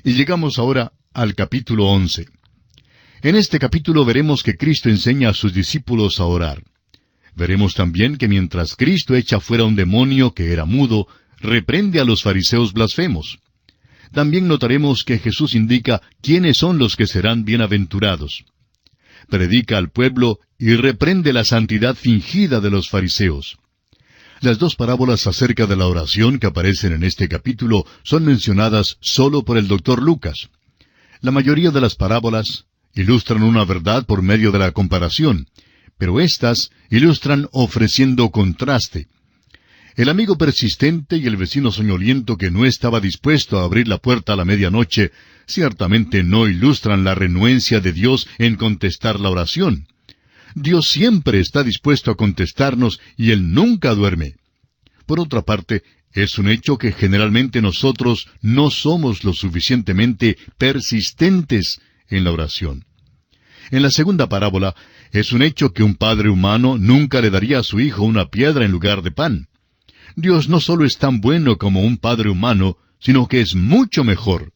Y llegamos ahora al capítulo 11. En este capítulo veremos que Cristo enseña a sus discípulos a orar. Veremos también que mientras Cristo echa fuera un demonio que era mudo, reprende a los fariseos blasfemos. También notaremos que Jesús indica quiénes son los que serán bienaventurados. Predica al pueblo y reprende la santidad fingida de los fariseos. Las dos parábolas acerca de la oración que aparecen en este capítulo son mencionadas solo por el Dr. Lucas. La mayoría de las parábolas ilustran una verdad por medio de la comparación, pero éstas ilustran ofreciendo contraste. El amigo persistente y el vecino soñoliento que no estaba dispuesto a abrir la puerta a la medianoche ciertamente no ilustran la renuencia de Dios en contestar la oración. Dios siempre está dispuesto a contestarnos y Él nunca duerme. Por otra parte, es un hecho que generalmente nosotros no somos lo suficientemente persistentes en la oración. En la segunda parábola, es un hecho que un padre humano nunca le daría a su hijo una piedra en lugar de pan. Dios no solo es tan bueno como un padre humano, sino que es mucho mejor.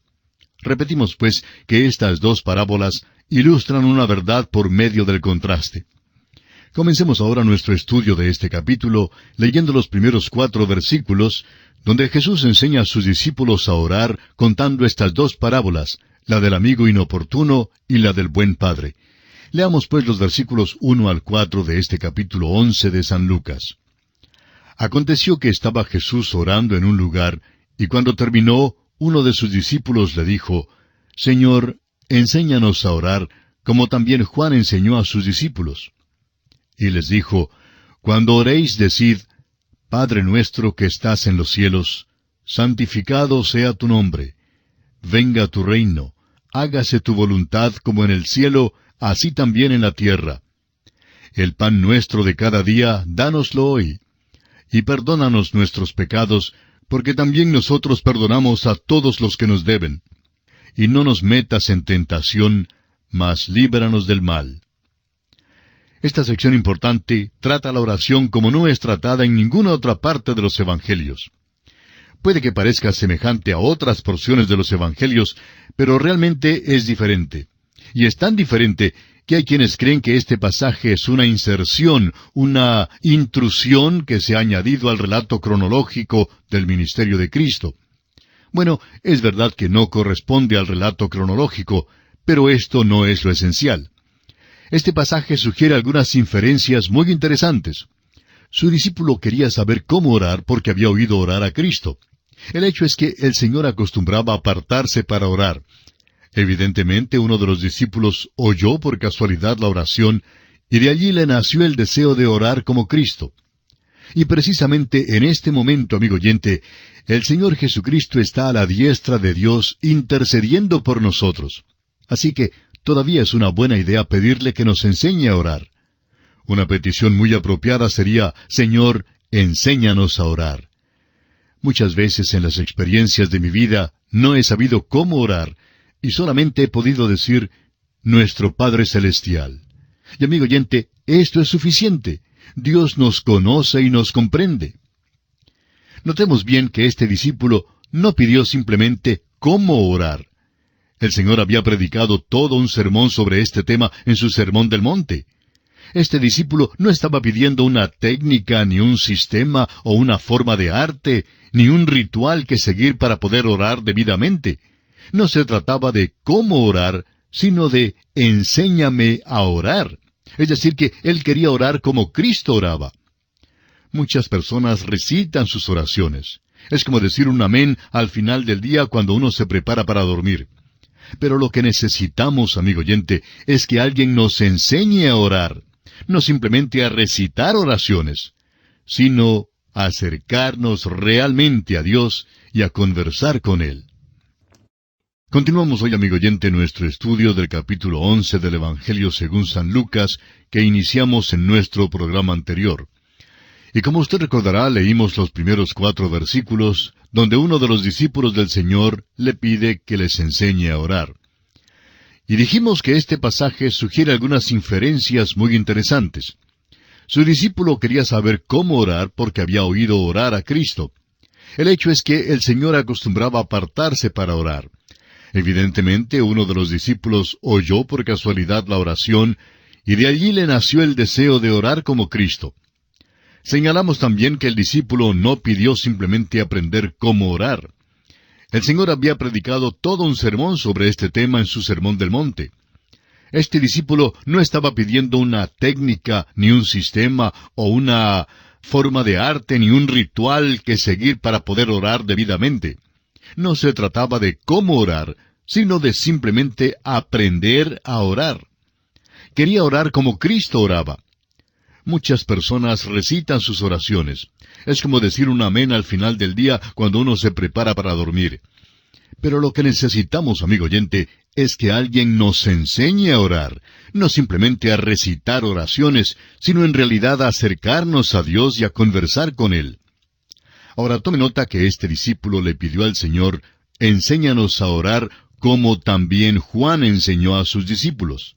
Repetimos, pues, que estas dos parábolas ilustran una verdad por medio del contraste. Comencemos ahora nuestro estudio de este capítulo, leyendo los primeros 4 versículos, donde Jesús enseña a sus discípulos a orar contando estas dos parábolas, la del amigo inoportuno y la del buen padre. Leamos pues los versículos 1 al 4 de este capítulo 11 de San Lucas. Aconteció que estaba Jesús orando en un lugar, y cuando terminó, uno de sus discípulos le dijo, Señor, enséñanos a orar, como también Juan enseñó a sus discípulos. Y les dijo, Cuando oréis, decid, Padre nuestro que estás en los cielos, santificado sea tu nombre. Venga tu reino, hágase tu voluntad como en el cielo, así también en la tierra. El pan nuestro de cada día, dánoslo hoy. Y perdónanos nuestros pecados, porque también nosotros perdonamos a todos los que nos deben. Y no nos metas en tentación, mas líbranos del mal. Esta sección importante trata la oración como no es tratada en ninguna otra parte de los Evangelios. Puede que parezca semejante a otras porciones de los Evangelios, pero realmente es diferente. Y es tan diferente que hay quienes creen que este pasaje es una inserción, una intrusión que se ha añadido al relato cronológico del ministerio de Cristo. Bueno, es verdad que no corresponde al relato cronológico, pero esto no es lo esencial. Este pasaje sugiere algunas inferencias muy interesantes. Su discípulo quería saber cómo orar porque había oído orar a Cristo. El hecho es que el Señor acostumbraba a apartarse para orar. Evidentemente, uno de los discípulos oyó por casualidad la oración, y de allí le nació el deseo de orar como Cristo. Y precisamente en este momento, amigo oyente, el Señor Jesucristo está a la diestra de Dios intercediendo por nosotros. Así que todavía es una buena idea pedirle que nos enseñe a orar. Una petición muy apropiada sería, Señor, enséñanos a orar. Muchas veces en las experiencias de mi vida no he sabido cómo orar, y solamente he podido decir, Nuestro Padre Celestial. Y amigo oyente, esto es suficiente. Dios nos conoce y nos comprende. Notemos bien que este discípulo no pidió simplemente cómo orar. El Señor había predicado todo un sermón sobre este tema en su Sermón del Monte. Este discípulo no estaba pidiendo una técnica, ni un sistema, o una forma de arte, ni un ritual que seguir para poder orar debidamente. No se trataba de cómo orar, sino de enséñame a orar. Es decir, que él quería orar como Cristo oraba. Muchas personas recitan sus oraciones. Es como decir un amén al final del día cuando uno se prepara para dormir. Pero lo que necesitamos, amigo oyente, es que alguien nos enseñe a orar. No simplemente a recitar oraciones, sino a acercarnos realmente a Dios y a conversar con Él. Continuamos hoy, amigo oyente, nuestro estudio del capítulo 11 del Evangelio según San Lucas, que iniciamos en nuestro programa anterior. Y como usted recordará, leímos los primeros 4 versículos, donde uno de los discípulos del Señor le pide que les enseñe a orar. Y dijimos que este pasaje sugiere algunas inferencias muy interesantes. Su discípulo quería saber cómo orar porque había oído orar a Cristo. El hecho es que el Señor acostumbraba apartarse para orar. Evidentemente, uno de los discípulos oyó por casualidad la oración, y de allí le nació el deseo de orar como Cristo. Señalamos también que el discípulo no pidió simplemente aprender cómo orar. El Señor había predicado todo un sermón sobre este tema en su Sermón del Monte. Este discípulo no estaba pidiendo una técnica, ni un sistema, o una forma de arte, ni un ritual que seguir para poder orar debidamente. No se trataba de cómo orar, sino de simplemente aprender a orar. Quería orar como Cristo oraba. Muchas personas recitan sus oraciones. Es como decir un amén al final del día cuando uno se prepara para dormir. Pero lo que necesitamos, amigo oyente, es que alguien nos enseñe a orar, no simplemente a recitar oraciones, sino en realidad a acercarnos a Dios y a conversar con Él. Ahora tome nota que este discípulo le pidió al Señor, enséñanos a orar como también Juan enseñó a sus discípulos.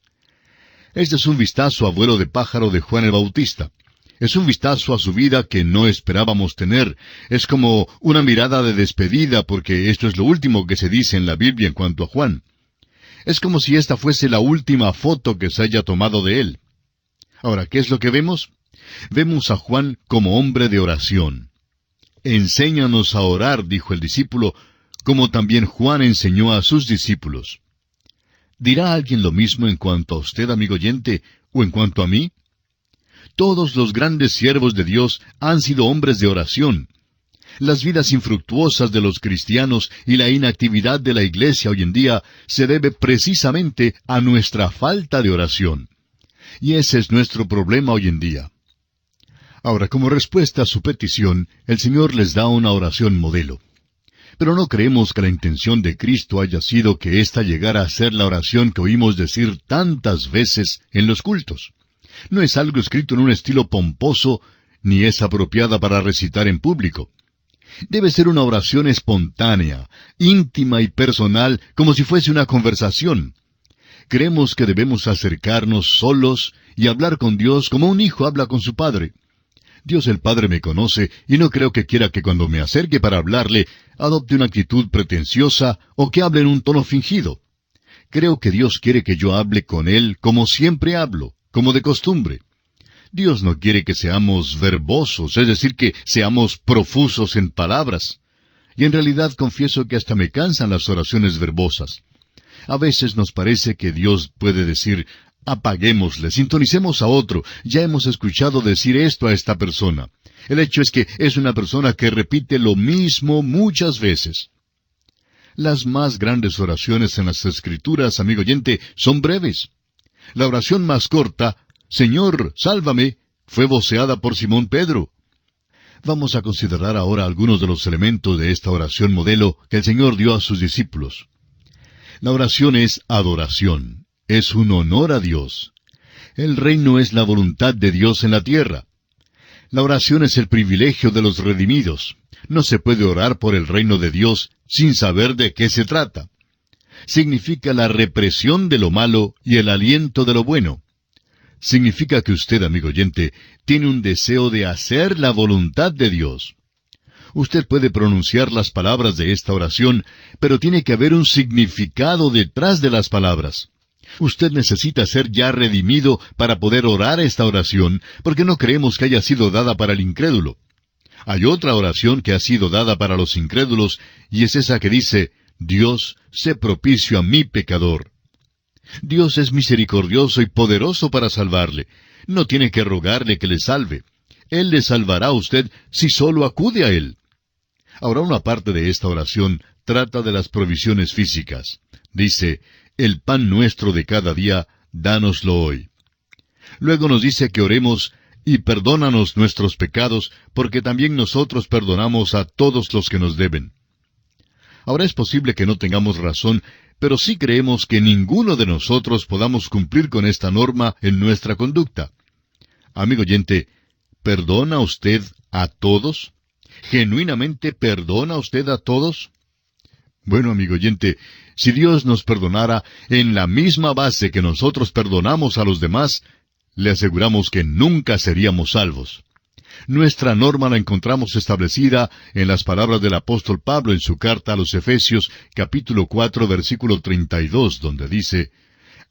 Este es un vistazo a vuelo de pájaro de Juan el Bautista. Es un vistazo a su vida que no esperábamos tener. Es como una mirada de despedida, porque esto es lo último que se dice en la Biblia en cuanto a Juan. Es como si esta fuese la última foto que se haya tomado de él. Ahora, ¿qué es lo que vemos? Vemos a Juan como hombre de oración. Enséñanos a orar, dijo el discípulo, como también Juan enseñó a sus discípulos. ¿Dirá alguien lo mismo en cuanto a usted, amigo oyente, o en cuanto a mí? Todos los grandes siervos de Dios han sido hombres de oración. Las vidas infructuosas de los cristianos y la inactividad de la iglesia hoy en día se debe precisamente a nuestra falta de oración. Y ese es nuestro problema hoy en día. Ahora, como respuesta a su petición, el Señor les da una oración modelo. Pero no creemos que la intención de Cristo haya sido que ésta llegara a ser la oración que oímos decir tantas veces en los cultos. No es algo escrito en un estilo pomposo, ni es apropiada para recitar en público. Debe ser una oración espontánea, íntima y personal, como si fuese una conversación. Creemos que debemos acercarnos solos y hablar con Dios como un hijo habla con su padre. Dios el Padre me conoce y no creo que quiera que cuando me acerque para hablarle, adopte una actitud pretenciosa o que hable en un tono fingido. Creo que Dios quiere que yo hable con Él como siempre hablo, como de costumbre. Dios no quiere que seamos verbosos, es decir, que seamos profusos en palabras. Y en realidad confieso que hasta me cansan las oraciones verbosas. A veces nos parece que Dios puede decir, apaguémosle, sintonicemos a otro, ya hemos escuchado decir esto a esta persona. El hecho es que es una persona que repite lo mismo muchas veces. Las más grandes oraciones en las Escrituras, amigo oyente, son breves. La oración más corta, Señor, sálvame, fue voceada por Simón Pedro. Vamos a considerar ahora algunos de los elementos de esta oración modelo que el Señor dio a sus discípulos. La oración es adoración. Es un honor a Dios. El reino es la voluntad de Dios en la tierra. La oración es el privilegio de los redimidos. No se puede orar por el reino de Dios sin saber de qué se trata. Significa la represión de lo malo y el aliento de lo bueno. Significa que usted, amigo oyente, tiene un deseo de hacer la voluntad de Dios. Usted puede pronunciar las palabras de esta oración, pero tiene que haber un significado detrás de las palabras. Usted necesita ser ya redimido para poder orar esta oración, porque no creemos que haya sido dada para el incrédulo. Hay otra oración que ha sido dada para los incrédulos, y es esa que dice, Dios, sé propicio a mi pecador. Dios es misericordioso y poderoso para salvarle. No tiene que rogarle que le salve. Él le salvará a usted si solo acude a Él. Ahora, una parte de esta oración trata de las provisiones físicas. Dice, el pan nuestro de cada día, dánoslo hoy. Luego nos dice que oremos, y perdónanos nuestros pecados, porque también nosotros perdonamos a todos los que nos deben. Ahora es posible que no tengamos razón, pero sí creemos que ninguno de nosotros podamos cumplir con esta norma en nuestra conducta. Amigo oyente, ¿perdona usted a todos? ¿Genuinamente perdona usted a todos? Bueno, amigo oyente, si Dios nos perdonara en la misma base que nosotros perdonamos a los demás, le aseguramos que nunca seríamos salvos. Nuestra norma la encontramos establecida en las palabras del apóstol Pablo en su carta a los Efesios, capítulo 4, versículo 32, donde dice: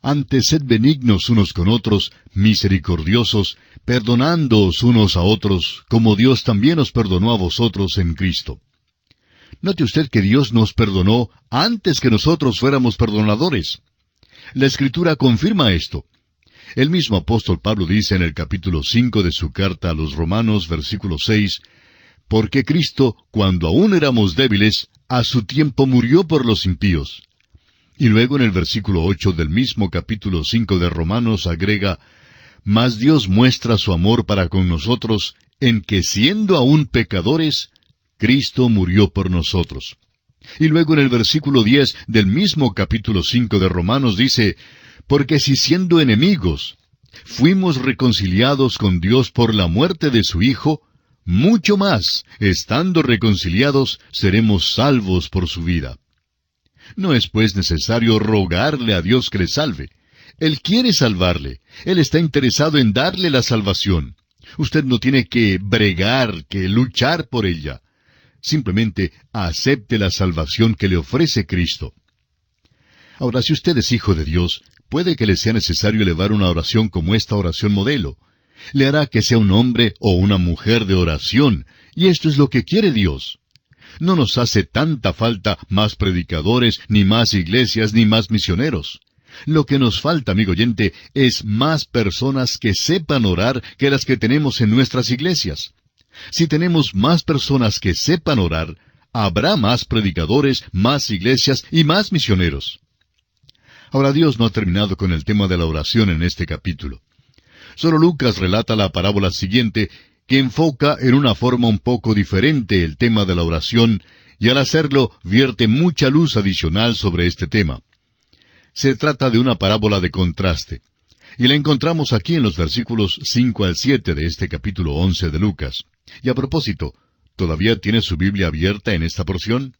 «Antes sed benignos unos con otros, misericordiosos, perdonándoos unos a otros, como Dios también os perdonó a vosotros en Cristo». Note usted que Dios nos perdonó antes que nosotros fuéramos perdonadores. La Escritura confirma esto. El mismo apóstol Pablo dice en el capítulo 5 de su carta a los Romanos, versículo 6, «Porque Cristo, cuando aún éramos débiles, a su tiempo murió por los impíos». Y luego en el versículo 8 del mismo capítulo 5 de Romanos agrega: «Mas Dios muestra su amor para con nosotros, en que siendo aún pecadores, Cristo murió por nosotros». Y luego en el versículo 10 del mismo capítulo 5 de Romanos dice: «Porque si siendo enemigos fuimos reconciliados con Dios por la muerte de su Hijo, mucho más, estando reconciliados, seremos salvos por su vida». No es pues necesario rogarle a Dios que le salve. Él quiere salvarle. Él está interesado en darle la salvación. Usted no tiene que bregar, que luchar por ella. Simplemente acepte la salvación que le ofrece Cristo. Ahora, si usted es hijo de Dios, puede que le sea necesario elevar una oración como esta oración modelo. Le hará que sea un hombre o una mujer de oración, y esto es lo que quiere Dios. No nos hace tanta falta más predicadores, ni más iglesias, ni más misioneros. Lo que nos falta, amigo oyente, es más personas que sepan orar que las que tenemos en nuestras iglesias. Si tenemos más personas que sepan orar, habrá más predicadores, más iglesias y más misioneros. Ahora, Dios no ha terminado con el tema de la oración en este capítulo. Solo Lucas relata la parábola siguiente, que enfoca en una forma un poco diferente el tema de la oración, y al hacerlo vierte mucha luz adicional sobre este tema. Se trata de una parábola de contraste, y la encontramos aquí en los versículos 5 al 7 de este capítulo 11 de Lucas. Y a propósito, ¿todavía tiene su Biblia abierta en esta porción?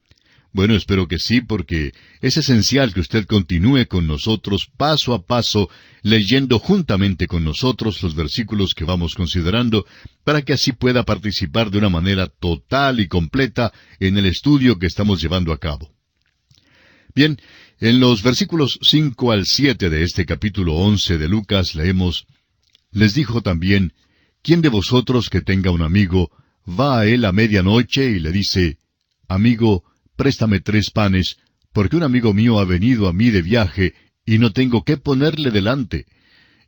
Bueno, espero que sí, porque es esencial que usted continúe con nosotros paso a paso, leyendo juntamente con nosotros los versículos que vamos considerando, para que así pueda participar de una manera total y completa en el estudio que estamos llevando a cabo. Bien, en los versículos 5 al 7 de este capítulo 11 de Lucas leemos: «Les dijo también: ¿Quién de vosotros que tenga un amigo va a él a medianoche y le dice: Amigo, préstame 3 panes, porque un amigo mío ha venido a mí de viaje, y no tengo qué ponerle delante?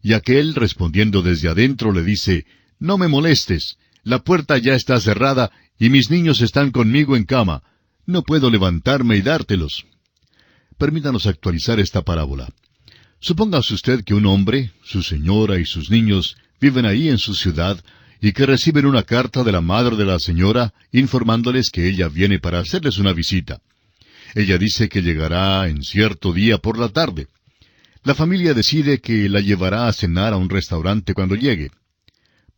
Y aquél, respondiendo desde adentro, le dice: No me molestes, la puerta ya está cerrada, y mis niños están conmigo en cama, no puedo levantarme y dártelos». Permítanos actualizar esta parábola. Supóngase usted que un hombre, su señora y sus niños viven ahí en su ciudad, y que reciben una carta de la madre de la señora informándoles que ella viene para hacerles una visita. Ella dice que llegará en cierto día por la tarde. La familia decide que la llevará a cenar a un restaurante cuando llegue.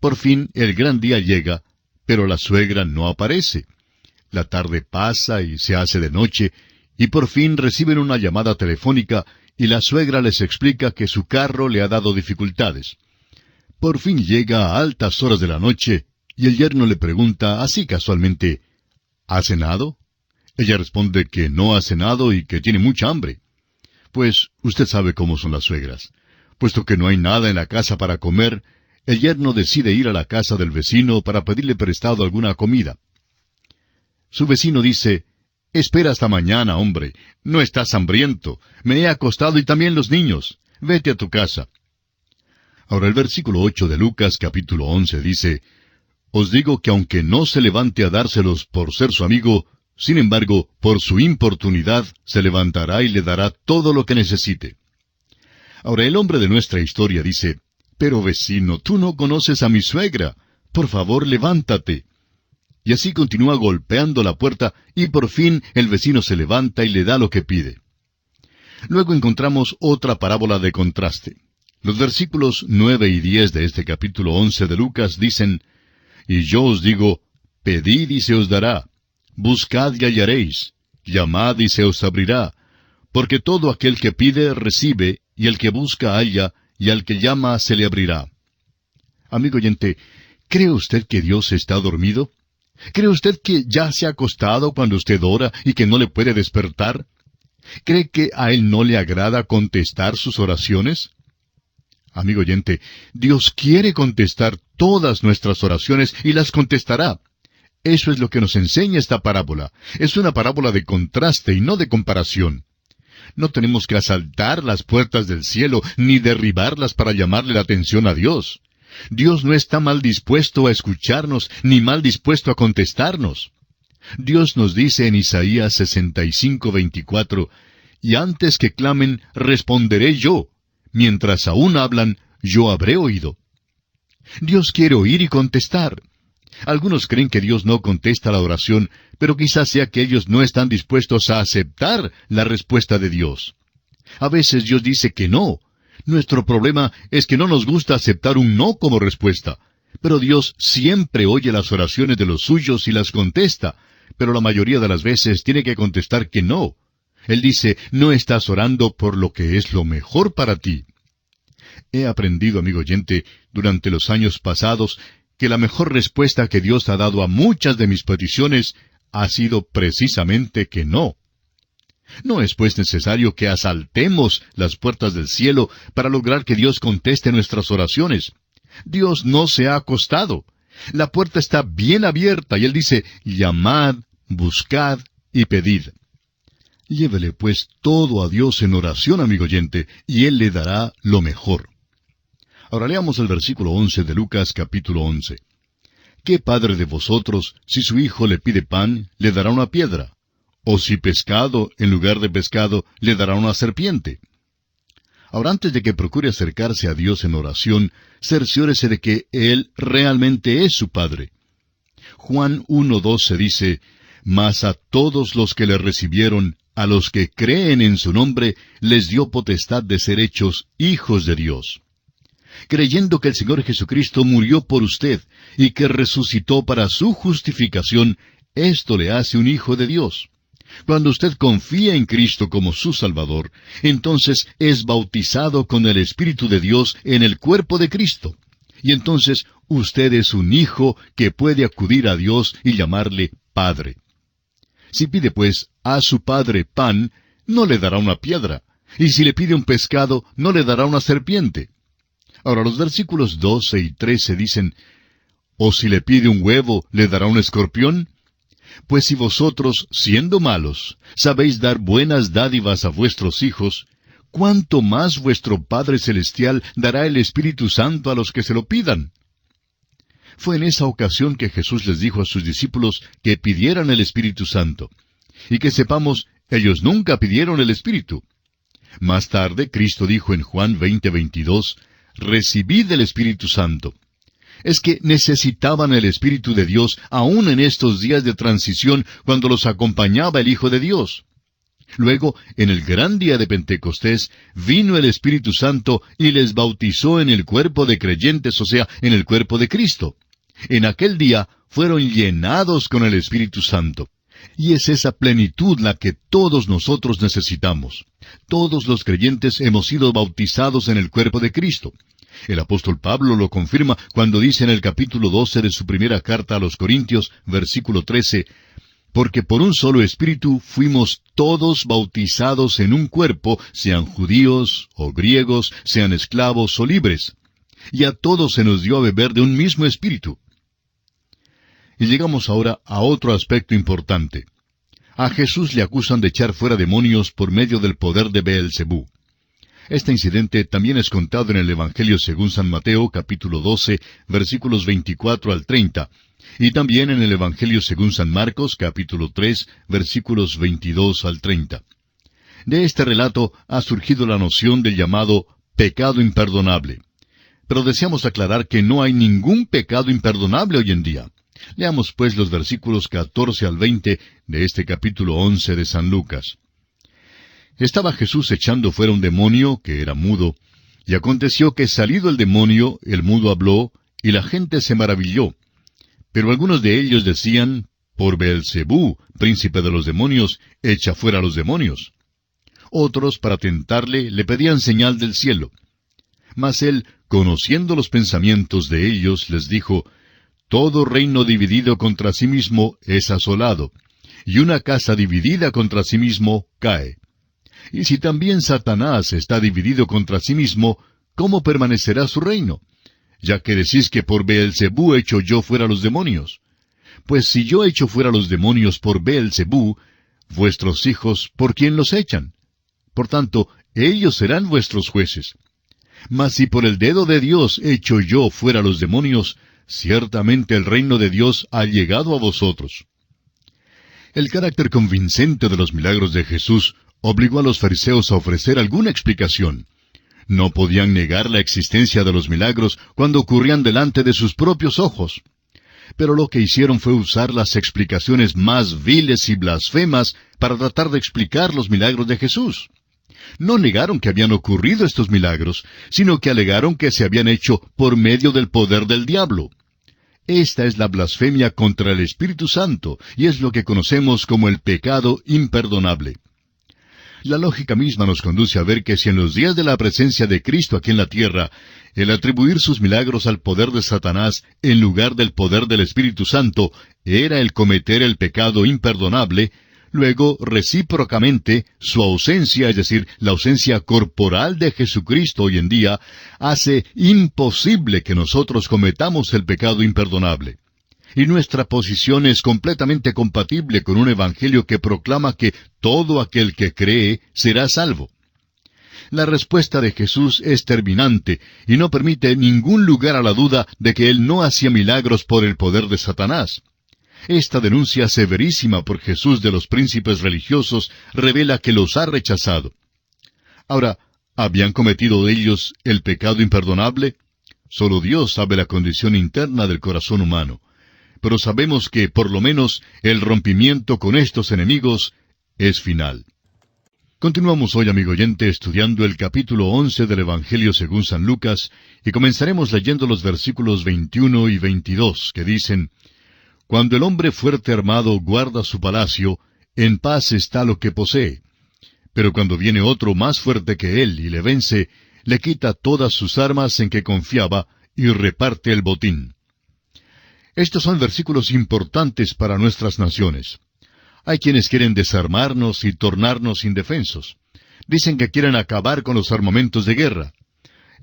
Por fin el gran día llega, pero la suegra no aparece. La tarde pasa y se hace de noche, y por fin reciben una llamada telefónica, y la suegra les explica que su carro le ha dado dificultades. Por fin llega a altas horas de la noche, y el yerno le pregunta así casualmente: ¿Ha cenado? Ella responde que no ha cenado y que tiene mucha hambre. Pues usted sabe cómo son las suegras. Puesto que no hay nada en la casa para comer, el yerno decide ir a la casa del vecino para pedirle prestado alguna comida. Su vecino dice: «Espera hasta mañana, hombre. No estás hambriento. Me he acostado y también los niños. Vete a tu casa». Ahora el versículo 8 de Lucas capítulo 11 dice: «Os digo que aunque no se levante a dárselos por ser su amigo, sin embargo, por su importunidad, se levantará y le dará todo lo que necesite». Ahora el hombre de nuestra historia dice: «Pero vecino, tú no conoces a mi suegra. Por favor, levántate». Y así continúa golpeando la puerta, y por fin el vecino se levanta y le da lo que pide. Luego encontramos otra parábola de contraste. Los versículos 9 y 10 de este capítulo 11 de Lucas dicen: «Y yo os digo, pedid y se os dará, buscad y hallaréis, llamad y se os abrirá, porque todo aquel que pide recibe, y el que busca halla, y al que llama se le abrirá». Amigo oyente, ¿Cree usted que Dios está dormido? ¿Cree usted que ya se ha acostado cuando usted ora y que no le puede despertar? ¿Cree que a Él no le agrada contestar sus oraciones? Amigo oyente, Dios quiere contestar todas nuestras oraciones y las contestará. Eso es lo que nos enseña esta parábola. Es una parábola de contraste y no de comparación. No tenemos que asaltar las puertas del cielo ni derribarlas para llamarle la atención a Dios. Dios no está mal dispuesto a escucharnos ni mal dispuesto a contestarnos. Dios nos dice en Isaías 65:24, «Y antes que clamen, responderé yo. Mientras aún hablan, yo habré oído». Dios quiere oír y contestar. Algunos creen que Dios no contesta la oración, pero quizás sea que ellos no están dispuestos a aceptar la respuesta de Dios. A veces Dios dice que no. Nuestro problema es que no nos gusta aceptar un no como respuesta. Pero Dios siempre oye las oraciones de los suyos y las contesta, pero la mayoría de las veces tiene que contestar que no. Él dice, no estás orando por lo que es lo mejor para ti. He aprendido, amigo oyente, durante los años pasados, que la mejor respuesta que Dios ha dado a muchas de mis peticiones ha sido precisamente que no. No es pues necesario que asaltemos las puertas del cielo para lograr que Dios conteste nuestras oraciones. Dios no se ha acostado. La puerta está bien abierta y Él dice, llamad, buscad y pedid. Llévele pues todo a Dios en oración, amigo oyente, y Él le dará lo mejor. Ahora leamos el versículo 11 de Lucas capítulo 11. ¿Qué padre de vosotros, si su hijo le pide pan, le dará una piedra? ¿O si pescado, en lugar de pescado, le dará una serpiente? Ahora, antes de que procure acercarse a Dios en oración, cerciórese de que Él realmente es su Padre. Juan 1:12 dice, «Mas a todos los que le recibieron, a los que creen en su nombre, les dio potestad de ser hechos hijos de Dios». Creyendo que el Señor Jesucristo murió por usted y que resucitó para su justificación, esto le hace un hijo de Dios. Cuando usted confía en Cristo como su Salvador, entonces es bautizado con el Espíritu de Dios en el cuerpo de Cristo. Y entonces usted es un hijo que puede acudir a Dios y llamarle Padre. Si pide pues a su Padre pan, no le dará una piedra. Y si le pide un pescado, no le dará una serpiente. Ahora los versículos 12 y 13 dicen, «¿O si le pide un huevo, le dará un escorpión? Pues si vosotros, siendo malos, sabéis dar buenas dádivas a vuestros hijos, ¿cuánto más vuestro Padre Celestial dará el Espíritu Santo a los que se lo pidan?» Fue en esa ocasión que Jesús les dijo a sus discípulos que pidieran el Espíritu Santo. Y que sepamos, ellos nunca pidieron el Espíritu. Más tarde, Cristo dijo en Juan 20:22, «Recibid el Espíritu Santo». Es que necesitaban el Espíritu de Dios aún en estos días de transición cuando los acompañaba el Hijo de Dios. Luego, en el gran día de Pentecostés, vino el Espíritu Santo y les bautizó en el cuerpo de creyentes, o sea, en el cuerpo de Cristo. En aquel día fueron llenados con el Espíritu Santo. Y es esa plenitud la que todos nosotros necesitamos. Todos los creyentes hemos sido bautizados en el cuerpo de Cristo. El apóstol Pablo lo confirma cuando dice en el capítulo 12 de su primera carta a los Corintios, versículo 13, «Porque por un solo Espíritu fuimos todos bautizados en un cuerpo, sean judíos o griegos, sean esclavos o libres. Y a todos se nos dio a beber de un mismo Espíritu». Y llegamos ahora a otro aspecto importante. A Jesús le acusan de echar fuera demonios por medio del poder de Beelzebú. Este incidente también es contado en el Evangelio según San Mateo, capítulo 12, versículos 24 al 30, y también en el Evangelio según San Marcos, capítulo 3, versículos 22 al 30. De este relato ha surgido la noción del llamado pecado imperdonable. Pero deseamos aclarar que no hay ningún pecado imperdonable hoy en día. Leamos pues los versículos 14 al 20 de este capítulo 11 de San Lucas. Estaba Jesús echando fuera un demonio que era mudo, y aconteció que salido el demonio, el mudo habló, y la gente se maravilló. Pero algunos de ellos decían, por Beelzebú, príncipe de los demonios, echa fuera a los demonios. Otros, para tentarle, le pedían señal del cielo. Mas él, conociendo los pensamientos de ellos, les dijo, todo reino dividido contra sí mismo es asolado, y una casa dividida contra sí mismo cae. Y si también Satanás está dividido contra sí mismo, ¿cómo permanecerá su reino? Ya que decís que por Beelzebú echo yo fuera los demonios. Pues si yo echo fuera los demonios por Beelzebú, vuestros hijos, ¿por quién los echan? Por tanto, ellos serán vuestros jueces. Mas si por el dedo de Dios echo yo fuera los demonios, ciertamente el reino de Dios ha llegado a vosotros. El carácter convincente de los milagros de Jesús obligó a los fariseos a ofrecer alguna explicación. No podían negar la existencia de los milagros cuando ocurrían delante de sus propios ojos. Pero lo que hicieron fue usar las explicaciones más viles y blasfemas para tratar de explicar los milagros de Jesús. No negaron que habían ocurrido estos milagros, sino que alegaron que se habían hecho por medio del poder del diablo. Esta es la blasfemia contra el Espíritu Santo, y es lo que conocemos como el pecado imperdonable. La lógica misma nos conduce a ver que si en los días de la presencia de Cristo aquí en la tierra, el atribuir sus milagros al poder de Satanás en lugar del poder del Espíritu Santo era el cometer el pecado imperdonable, luego, recíprocamente, su ausencia, es decir, la ausencia corporal de Jesucristo hoy en día, hace imposible que nosotros cometamos el pecado imperdonable. Y nuestra posición es completamente compatible con un evangelio que proclama que todo aquel que cree será salvo. La respuesta de Jesús es terminante y no permite ningún lugar a la duda de que Él no hacía milagros por el poder de Satanás. Esta denuncia severísima por Jesús de los príncipes religiosos revela que los ha rechazado. Ahora, ¿habían cometido ellos el pecado imperdonable? Solo Dios sabe la condición interna del corazón humano. Pero sabemos que, por lo menos, el rompimiento con estos enemigos es final. Continuamos hoy, amigo oyente, estudiando el capítulo 11 del Evangelio según San Lucas, y comenzaremos leyendo los versículos 21 y 22, que dicen: Cuando el hombre fuerte armado guarda su palacio, en paz está lo que posee. Pero cuando viene otro más fuerte que él y le vence, le quita todas sus armas en que confiaba y reparte el botín. Estos son versículos importantes para nuestras naciones. Hay quienes quieren desarmarnos y tornarnos indefensos. Dicen que quieren acabar con los armamentos de guerra.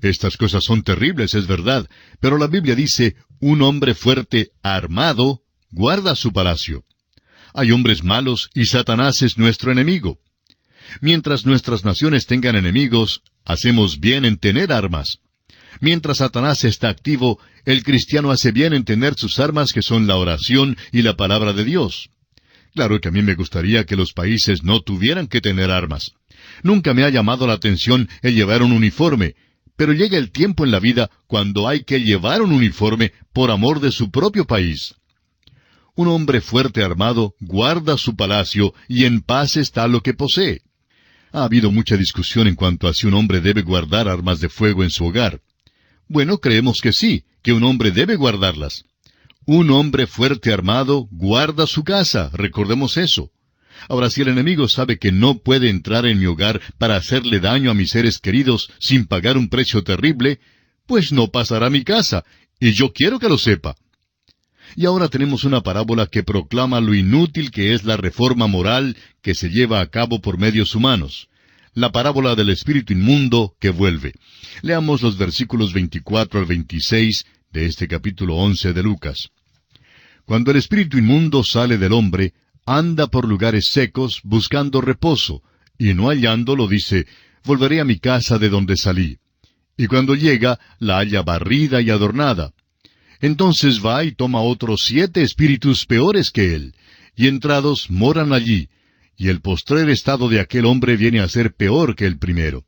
Estas cosas son terribles, es verdad, pero la Biblia dice, un hombre fuerte, armado, guarda su palacio. Hay hombres malos y Satanás es nuestro enemigo. Mientras nuestras naciones tengan enemigos, hacemos bien en tener armas. Mientras Satanás está activo, el cristiano hace bien en tener sus armas, que son la oración y la palabra de Dios. Claro que a mí me gustaría que los países no tuvieran que tener armas. Nunca me ha llamado la atención el llevar un uniforme, pero llega el tiempo en la vida cuando hay que llevar un uniforme por amor de su propio país. Un hombre fuerte armado guarda su palacio y en paz está lo que posee. Ha habido mucha discusión en cuanto a si un hombre debe guardar armas de fuego en su hogar. Bueno, creemos que sí, que un hombre debe guardarlas. Un hombre fuerte armado guarda su casa, recordemos eso. Ahora, si el enemigo sabe que no puede entrar en mi hogar para hacerle daño a mis seres queridos sin pagar un precio terrible, pues no pasará a mi casa, y yo quiero que lo sepa. Y ahora tenemos una parábola que proclama lo inútil que es la reforma moral que se lleva a cabo por medios humanos. La parábola del espíritu inmundo que vuelve. Leamos los versículos 24 al 26 de este capítulo 11 de Lucas. Cuando el espíritu inmundo sale del hombre, anda por lugares secos buscando reposo, y no hallándolo dice, volveré a mi casa de donde salí. Y cuando llega, la halla barrida y adornada. Entonces va y toma otros 7 espíritus peores que él, y entrados moran allí, y el postrer estado de aquel hombre viene a ser peor que el primero.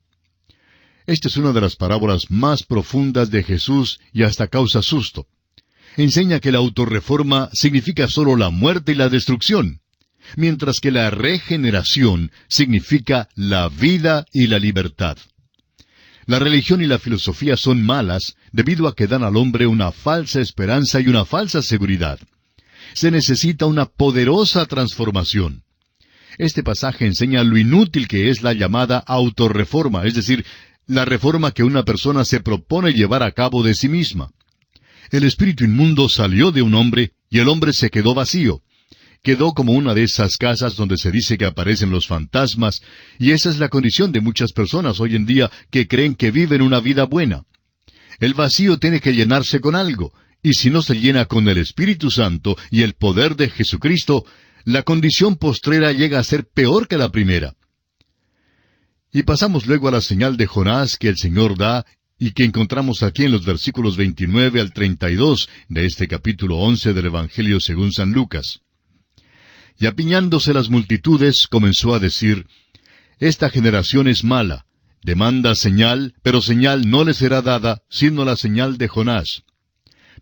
Esta es una de las parábolas más profundas de Jesús y hasta causa susto. Enseña que la autorreforma significa solo la muerte y la destrucción, mientras que la regeneración significa la vida y la libertad. La religión y la filosofía son malas debido a que dan al hombre una falsa esperanza y una falsa seguridad. Se necesita una poderosa transformación. Este pasaje enseña lo inútil que es la llamada autorreforma, es decir, la reforma que una persona se propone llevar a cabo de sí misma. El espíritu inmundo salió de un hombre y el hombre se quedó vacío. Quedó como una de esas casas donde se dice que aparecen los fantasmas, y esa es la condición de muchas personas hoy en día que creen que viven una vida buena. El vacío tiene que llenarse con algo, y si no se llena con el Espíritu Santo y el poder de Jesucristo, la condición postrera llega a ser peor que la primera. Y pasamos luego a la señal de Jonás que el Señor da y que encontramos aquí en los versículos 29 al 32 de este capítulo 11 del Evangelio según San Lucas. Y apiñándose las multitudes, comenzó a decir, «Esta generación es mala, demanda señal, pero señal no le será dada, sino la señal de Jonás.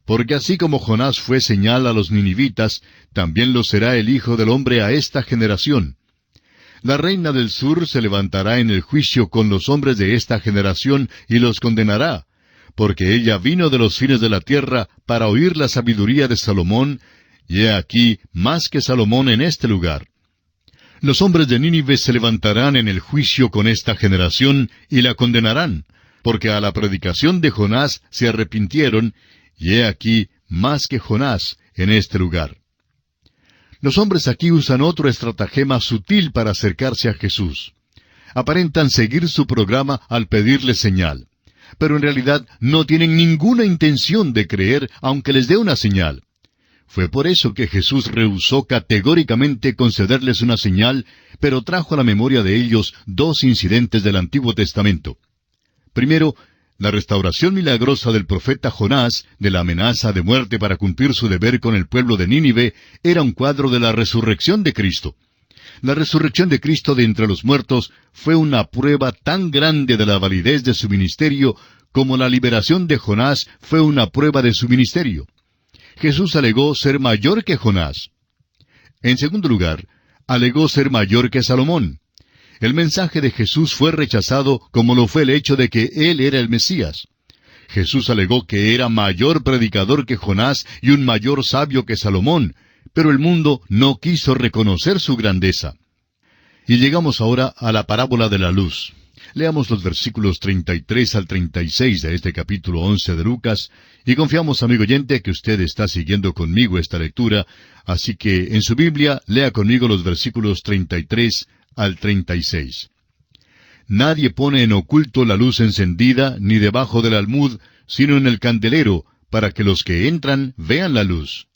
Porque así como Jonás fue señal a los ninivitas, también lo será el Hijo del Hombre a esta generación. La reina del sur se levantará en el juicio con los hombres de esta generación y los condenará, porque ella vino de los fines de la tierra para oír la sabiduría de Salomón, y he aquí más que Salomón en este lugar. Los hombres de Nínive se levantarán en el juicio con esta generación y la condenarán, porque a la predicación de Jonás se arrepintieron, y he aquí más que Jonás en este lugar». Los hombres aquí usan otro estratagema sutil para acercarse a Jesús. Aparentan seguir su programa al pedirle señal, pero en realidad no tienen ninguna intención de creer aunque les dé una señal. Fue por eso que Jesús rehusó categóricamente concederles una señal, pero trajo a la memoria de ellos dos incidentes del Antiguo Testamento. Primero, la restauración milagrosa del profeta Jonás de la amenaza de muerte para cumplir su deber con el pueblo de Nínive era un cuadro de la resurrección de Cristo. La resurrección de Cristo de entre los muertos fue una prueba tan grande de la validez de su ministerio como la liberación de Jonás fue una prueba de su ministerio. Jesús alegó ser mayor que Jonás. En segundo lugar, alegó ser mayor que Salomón. El mensaje de Jesús fue rechazado como lo fue el hecho de que Él era el Mesías. Jesús alegó que era mayor predicador que Jonás y un mayor sabio que Salomón, pero el mundo no quiso reconocer su grandeza. Y llegamos ahora a la parábola de la luz. Leamos los versículos 33 al 36 de este capítulo 11 de Lucas, y confiamos, amigo oyente, que usted está siguiendo conmigo esta lectura, así que en su Biblia lea conmigo los versículos 33 al 36. Nadie pone en oculto la luz encendida, ni debajo del almud, sino en el candelero, para que los que entran vean la luz.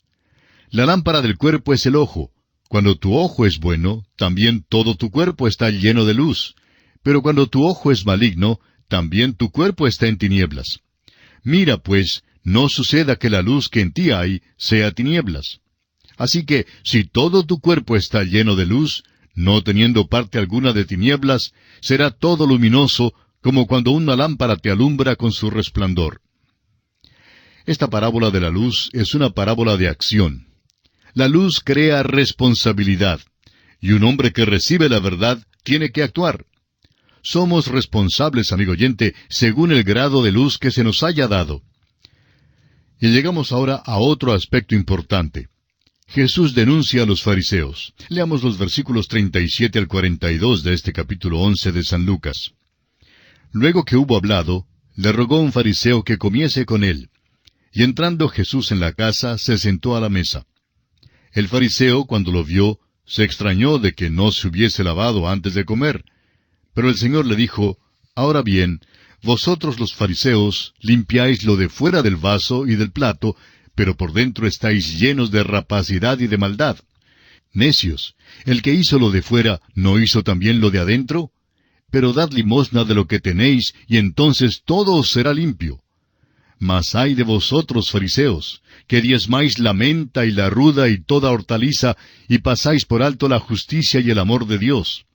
La lámpara del cuerpo es el ojo. Cuando tu ojo es bueno, también todo tu cuerpo está lleno de luz. Pero cuando tu ojo es maligno, también tu cuerpo está en tinieblas. Mira, pues, no suceda que la luz que en ti hay sea tinieblas. Así que, si todo tu cuerpo está lleno de luz, no teniendo parte alguna de tinieblas, será todo luminoso, como cuando una lámpara te alumbra con su resplandor. Esta parábola de la luz es una parábola de acción. La luz crea responsabilidad, y un hombre que recibe la verdad tiene que actuar. Somos responsables, amigo oyente, según el grado de luz que se nos haya dado. Y llegamos ahora a otro aspecto importante. Jesús denuncia a los fariseos. Leamos los versículos 37 al 42 de este capítulo 11 de San Lucas. Luego que hubo hablado, le rogó un fariseo que comiese con él. Y entrando Jesús en la casa, se sentó a la mesa. El fariseo, cuando lo vio, se extrañó de que no se hubiese lavado antes de comer. Pero el Señor le dijo, «Ahora bien, vosotros los fariseos limpiáis lo de fuera del vaso y del plato, pero por dentro estáis llenos de rapacidad y de maldad. Necios, el que hizo lo de fuera, ¿no hizo también lo de adentro? Pero dad limosna de lo que tenéis, y entonces todo os será limpio. Mas ay de vosotros, fariseos, que diezmáis la menta y la ruda y toda hortaliza, y pasáis por alto la justicia y el amor de Dios.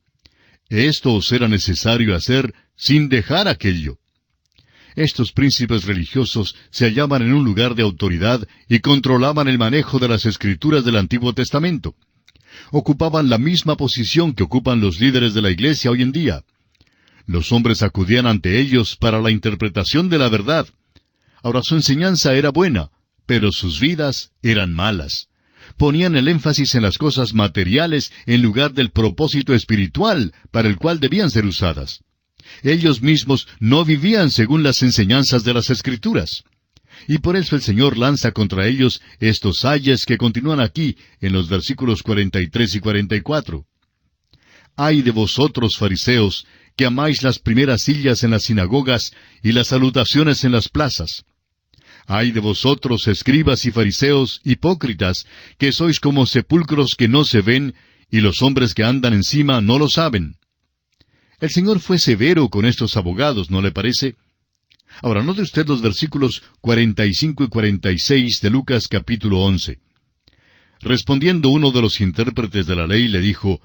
Esto os era necesario hacer sin dejar aquello». Estos príncipes religiosos se hallaban en un lugar de autoridad y controlaban el manejo de las Escrituras del Antiguo Testamento. Ocupaban la misma posición que ocupan los líderes de la Iglesia hoy en día. Los hombres acudían ante ellos para la interpretación de la verdad. Ahora su enseñanza era buena, pero sus vidas eran malas. Ponían el énfasis en las cosas materiales en lugar del propósito espiritual para el cual debían ser usadas. Ellos mismos no vivían según las enseñanzas de las Escrituras. Y por eso el Señor lanza contra ellos estos ayes que continúan aquí en los versículos 43 y 44. Ay de vosotros, fariseos, que amáis las primeras sillas en las sinagogas y las salutaciones en las plazas. Ay de vosotros, escribas y fariseos, hipócritas, que sois como sepulcros que no se ven, y los hombres que andan encima no lo saben. El Señor fue severo con estos abogados, ¿no le parece? Ahora, note usted los versículos 45 y 46 de Lucas capítulo 11. Respondiendo uno de los intérpretes de la ley, le dijo,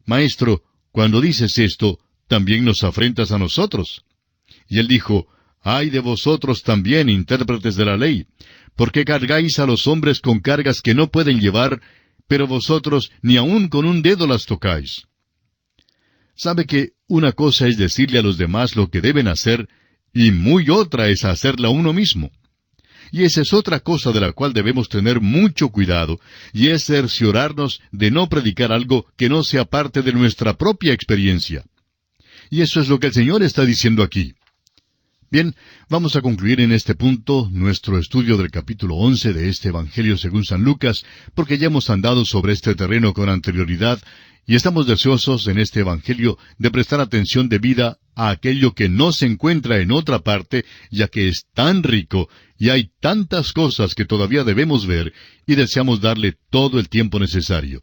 Maestro, cuando dices esto, ¿también nos afrentas a nosotros? Y él dijo, Ay de vosotros también, intérpretes de la ley, porque cargáis a los hombres con cargas que no pueden llevar, pero vosotros ni aun con un dedo las tocáis. ¿Sabe que una cosa es decirle a los demás lo que deben hacer, y muy otra es hacerla uno mismo? Y esa es otra cosa de la cual debemos tener mucho cuidado, y es cerciorarnos de no predicar algo que no sea parte de nuestra propia experiencia. Y eso es lo que el Señor está diciendo aquí. Bien, vamos a concluir en este punto nuestro estudio del capítulo 11 de este Evangelio según San Lucas, porque ya hemos andado sobre este terreno con anterioridad, y estamos deseosos en este Evangelio de prestar atención debida a aquello que no se encuentra en otra parte, ya que es tan rico, y hay tantas cosas que todavía debemos ver, y deseamos darle todo el tiempo necesario.